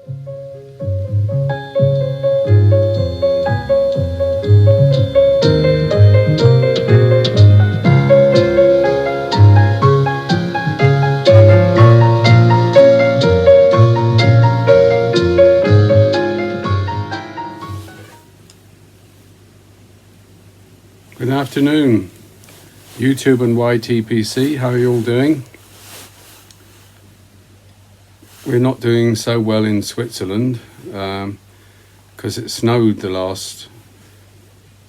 Good afternoon, YouTube and YTPC. How are you all doing? We're not doing so well in Switzerland because it snowed the last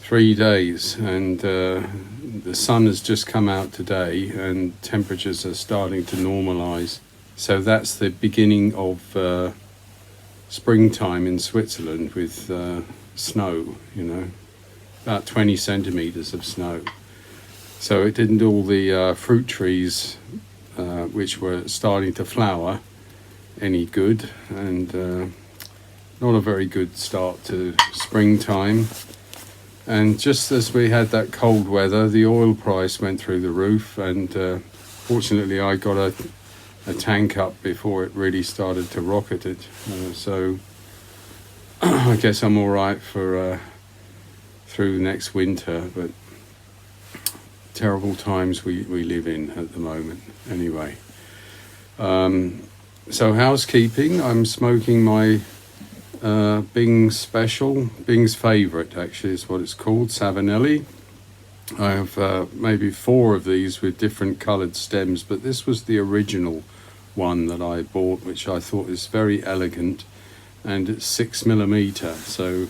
3 days, and the sun has just come out today and temperatures are starting to normalize. So that's the beginning of springtime in Switzerland with snow, about 20 centimeters of snow. So it didn't do all the fruit trees which were starting to flower any good, and not a very good start to springtime. And just as we had that cold weather, the oil price went through the roof, and fortunately I got a tank up before it really started to rocket it. So I guess I'm all right for through next winter, but terrible times we live in at the moment. Anyway, so housekeeping, I'm smoking my Bing's Special, Bing's Favourite actually is what it's called, Savinelli. I have maybe 4 of these with different coloured stems, but this was the original one that I bought, which I thought is very elegant, and it's 6mm. So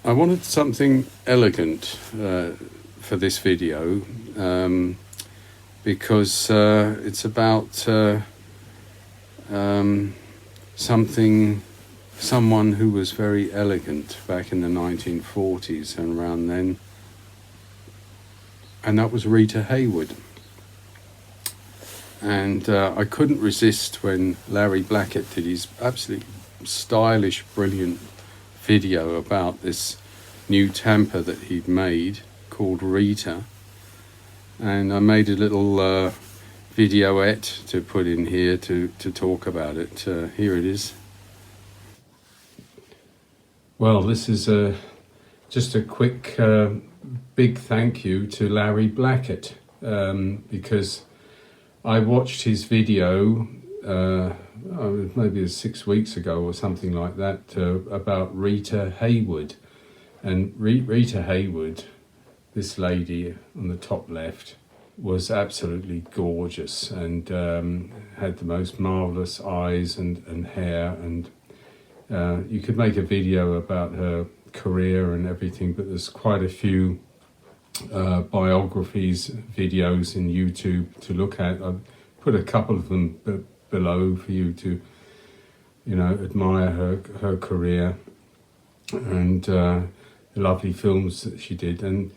I wanted something elegant for this video because it's about someone who was very elegant back in the 1940s and around then, and that was Rita Hayward. And I couldn't resist when Larry Blackett did his absolutely stylish, brilliant video about this new tamper that he'd made called Rita, and I made a little videoette to put in here to talk about it. Here it is. Well, this is just a quick big thank you to Larry Blackett, because I watched his video maybe 6 weeks ago or something like that, about Rita Hayward. And Rita Hayward, this lady on the top left, was absolutely gorgeous, and had the most marvellous eyes and hair, and you could make a video about her career and everything, but there's quite a few biographies, videos in YouTube to look at. I've put a couple of them below for you to admire her career and the lovely films that she did. And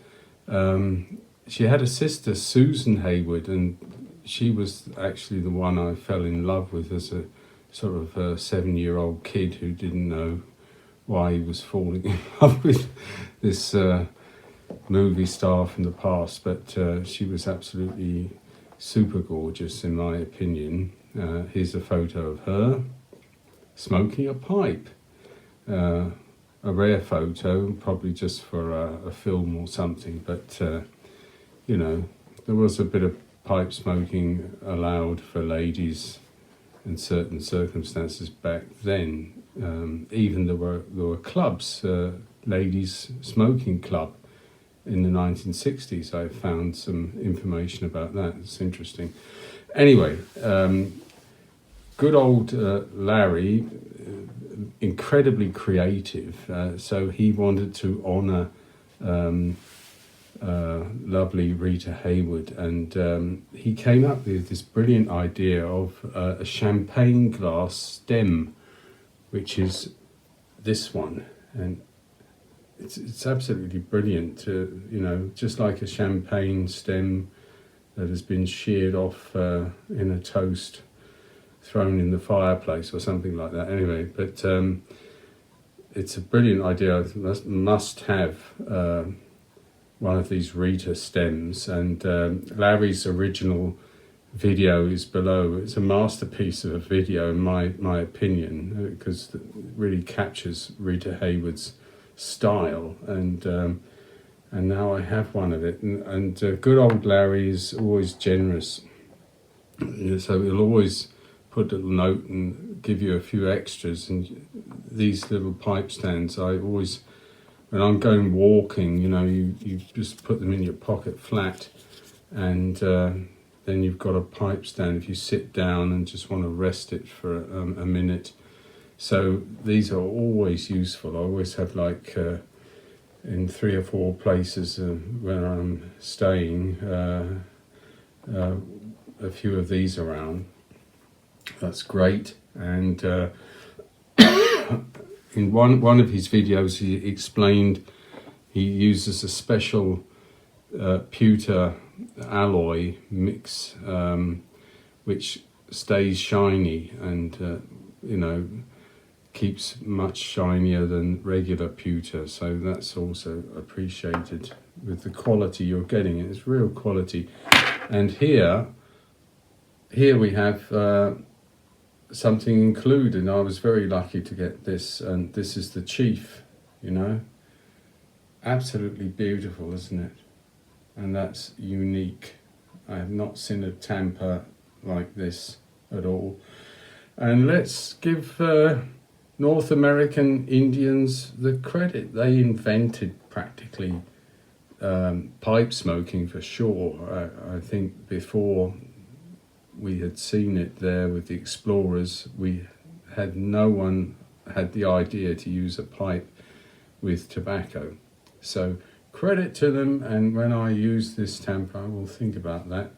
she had a sister, Susan Hayward, and she was actually the one I fell in love with as a sort of a 7-year-old kid who didn't know why he was falling in love with this movie star from the past. But she was absolutely super gorgeous in my opinion. Here's a photo of her smoking a pipe. A rare photo, probably just for a film or something, but there was a bit of pipe smoking allowed for ladies in certain circumstances back then. Even there were clubs, ladies smoking club in the 1960s. I found some information about that. It's interesting. Anyway, good old Larry, incredibly creative, so he wanted to honour lovely Rita Hayward, and he came up with this brilliant idea of a champagne glass stem, which is this one, and it's absolutely brilliant. Just like a champagne stem that has been sheared off in a toast, thrown in the fireplace or something like that. Anyway, but it's a brilliant idea. Must have one of these Rita stems, and Larry's original video is below. It's a masterpiece of a video in my opinion, because it really captures Rita Hayward's style, and now I have one of it, and good old Larry is always generous, so he'll always put a little note and give you a few extras. And these little pipe stands, I always, when I'm going walking, you just put them in your pocket flat, and then you've got a pipe stand if you sit down and just want to rest it for a minute. So these are always useful. I always have in 3 or 4 places where I'm staying, a few of these around. That's great. And in one of his videos, he explained he uses a special pewter alloy mix, which stays shiny and keeps much shinier than regular pewter. So that's also appreciated with the quality you're getting. It's real quality. And here we have something included. I was very lucky to get this, and this is the Chief, absolutely beautiful, isn't it? And that's unique. I have not seen a tamper like this at all. And let's give North American Indians the credit. They invented practically pipe smoking for sure. I think before we had seen it there with the explorers, no one had the idea to use a pipe with tobacco. So credit to them, and when I use this tamper, I will think about that.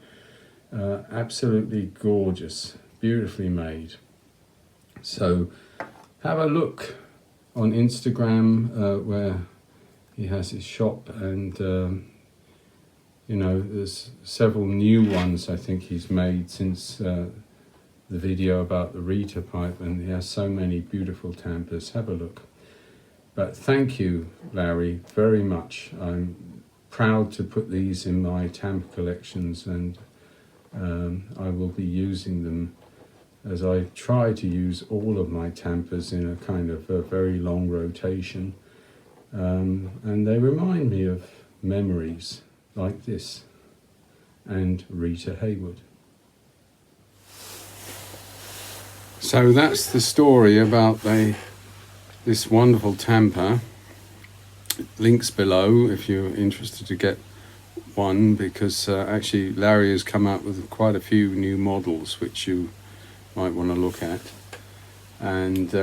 Absolutely gorgeous, beautifully made. So have a look on Instagram where he has his shop, and there's several new ones I think he's made since the video about the Rita pipe, and he has so many beautiful tampers. Have a look. But thank you, Larry, very much. I'm proud to put these in my tamper collections, and I will be using them as I try to use all of my tampers in a kind of a very long rotation. And they remind me of memories like this and Rita Hayward. So that's the story about this wonderful tamper. Links below if you're interested to get one, because actually Larry has come out with quite a few new models which you might want to look at. And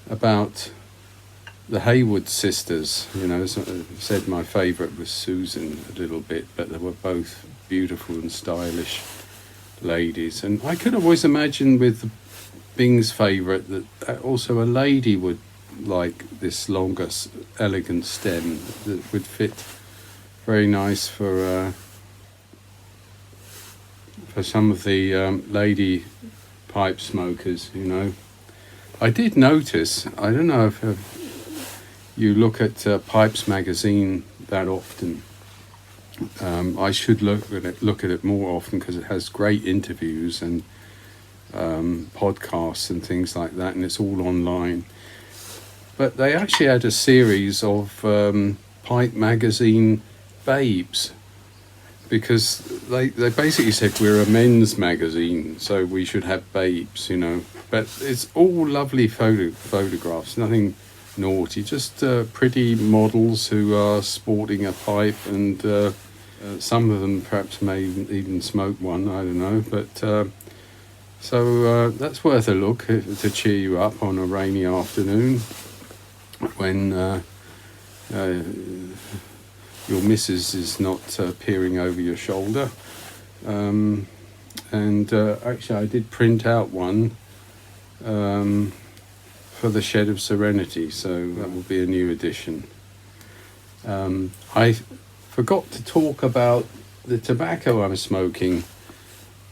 about the Hayward sisters, as I said, my favourite was Susan a little bit, but they were both beautiful and stylish ladies. And I could always imagine with Bing's favourite that also a lady would like this longer, elegant stem that would fit very nice for some of the lady pipe smokers. I did notice, I don't know if you look at Pipes magazine that often. I should look at it more often, because it has great interviews and podcasts and things like that, and it's all online. But they actually had a series of Pipe magazine babes, because they basically said we're a men's magazine, so we should have babes, But it's all lovely photographs, nothing naughty, just pretty models who are sporting a pipe, and some of them perhaps may even smoke one, I don't know. But so that's worth a look to cheer you up on a rainy afternoon when your missus is not peering over your shoulder. And actually I did print out one for the Shed of Serenity, so that will be a new edition. I forgot to talk about the tobacco I'm smoking.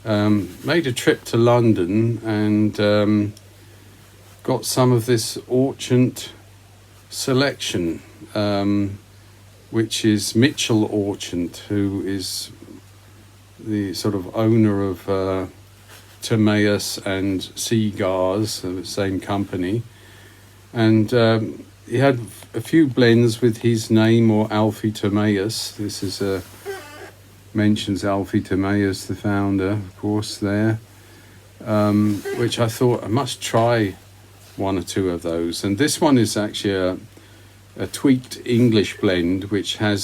Made a trip to London and got some of this Orchant Seleccion, which is Mitchell Orchant, who is the sort of owner of Turmeaus and Cigars, the same company, and he had a few blends with his name, or Alfie Turmaeaus. This is mentions Alfie Turmaeaus, the founder, of course, there, which I thought I must try one or two of those. And this one is actually a tweaked English blend, which has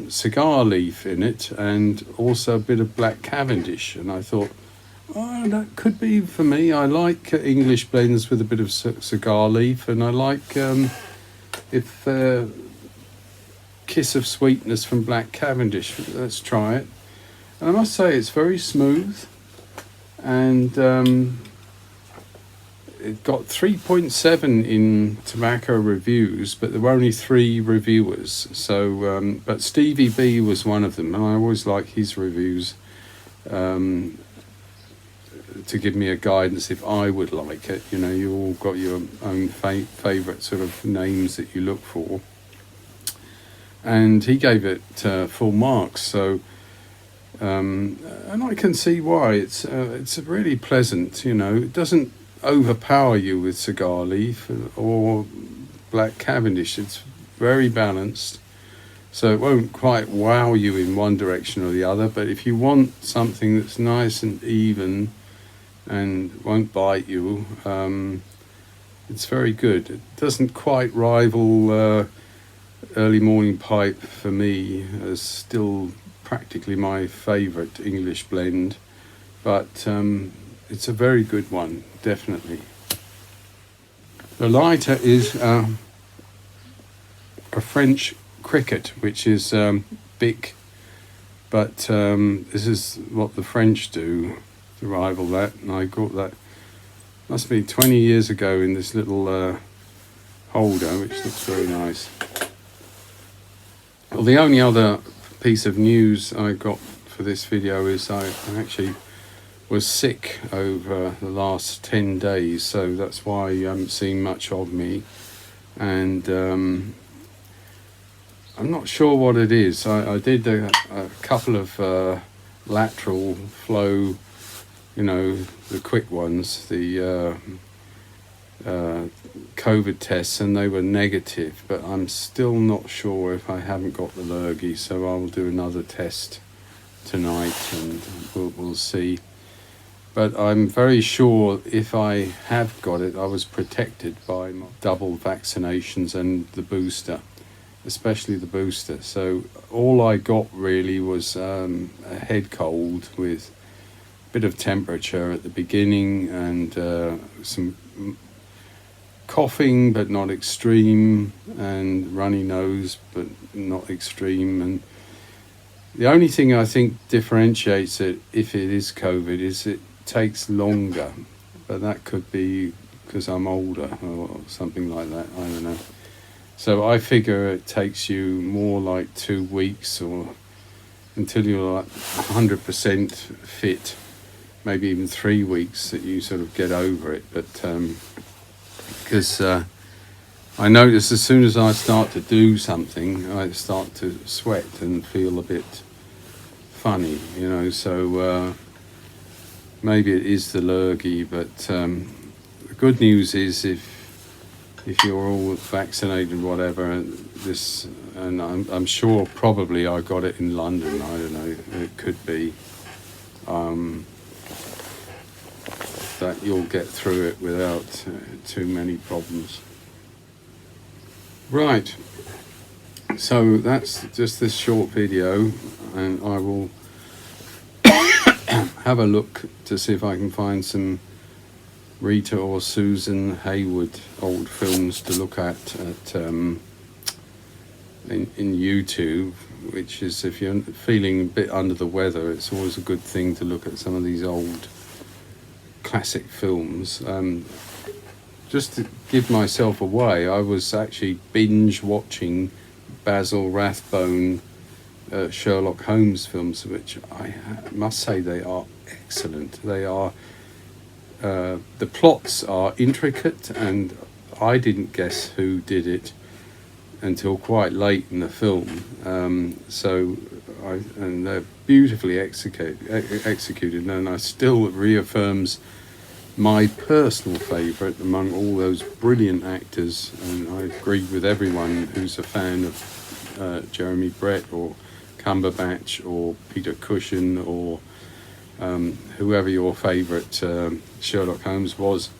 cigar leaf in it and also a bit of black Cavendish. And I thought, oh, that could be for me. I like English blends with a bit of cigar leaf, and I like if kiss of sweetness from black Cavendish. Let's try it. And I must say it's very smooth, and it got 3.7 in tobacco reviews, but there were only 3 reviewers. So, but Stevie B was one of them, and I always like his reviews to give me a guidance if I would like it. You know, you all got your own favourite sort of names that you look for. And he gave it full marks, so and I can see why. It's really pleasant. You know, it doesn't overpower you with cigar leaf or black Cavendish. It's very balanced, so it won't quite wow you in one direction or the other. But if you want something that's nice and even and won't bite you, it's very good. It doesn't quite rival Early Morning Pipe for me as still practically my favourite English blend, but it's a very good one, definitely. The lighter is a French Cricket, which is big, but this is what the French do to rival that, and I got that, must be 20 years ago, in this little holder, which looks very nice. Well, the only other piece of news I got for this video is I actually was sick over the last 10 days, so that's why you haven't seen much of me. And I'm not sure what it is. I did a couple of lateral flow, you know, the quick ones, the COVID tests, and they were negative, but I'm still not sure if I haven't got the lurgy, so I'll do another test tonight and we'll see. But I'm very sure if I have got it, I was protected by my double vaccinations and the booster, especially the booster. So all I got really was a head cold with a bit of temperature at the beginning and some coughing but not extreme, and runny nose but not extreme. And the only thing I think differentiates it, if it is COVID, is it takes longer, but that could be because I'm older or something like that, I don't know. So I figure it takes you more like 2 weeks, or until you're like 100% fit, maybe even 3 weeks, that you sort of get over it. But because I notice as soon as I start to do something, I start to sweat and feel a bit funny, you know, so maybe it is the lurgy. But the good news is if you're all vaccinated, whatever, this, and I'm sure probably I got it in London, I don't know, it could be, that you'll get through it without too many problems. Right, so that's just this short video, and I will have a look to see if I can find some Rita or Susan Hayward old films to look at in YouTube, which is, if you're feeling a bit under the weather, it's always a good thing to look at some of these old classic films. Just to give myself away, I was actually binge watching Basil Rathbone Sherlock Holmes films, which I must say they are excellent. They are, the plots are intricate, and I didn't guess who did it until quite late in the film. And they're beautifully executed, and I still reaffirms my personal favourite among all those brilliant actors, and I agree with everyone who's a fan of Jeremy Brett or Cumberbatch or Peter Cushing or whoever your favourite Sherlock Holmes was.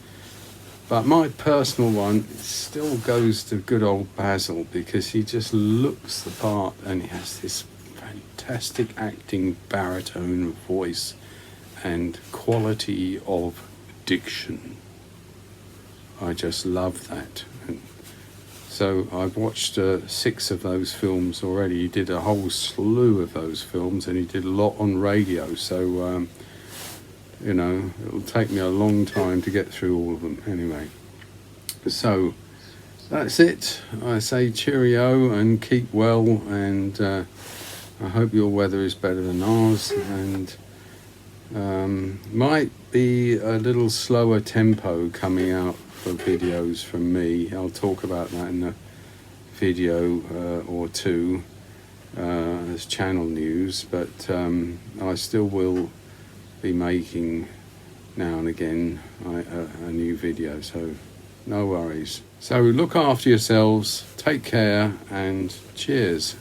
But my personal one still goes to good old Basil, because he just looks the part and he has this fantastic acting baritone voice and quality of diction. I just love that. And so I've watched 6 of those films already. He did a whole slew of those films, and he did a lot on radio. So you know, it'll take me a long time to get through all of them anyway. So that's it. I say cheerio and keep well, and I hope your weather is better than ours, and might be a little slower tempo coming out for videos from me. I'll talk about that in a video or two as channel news, but I still will be making now and again a new video, so no worries. So look after yourselves, take care, and cheers.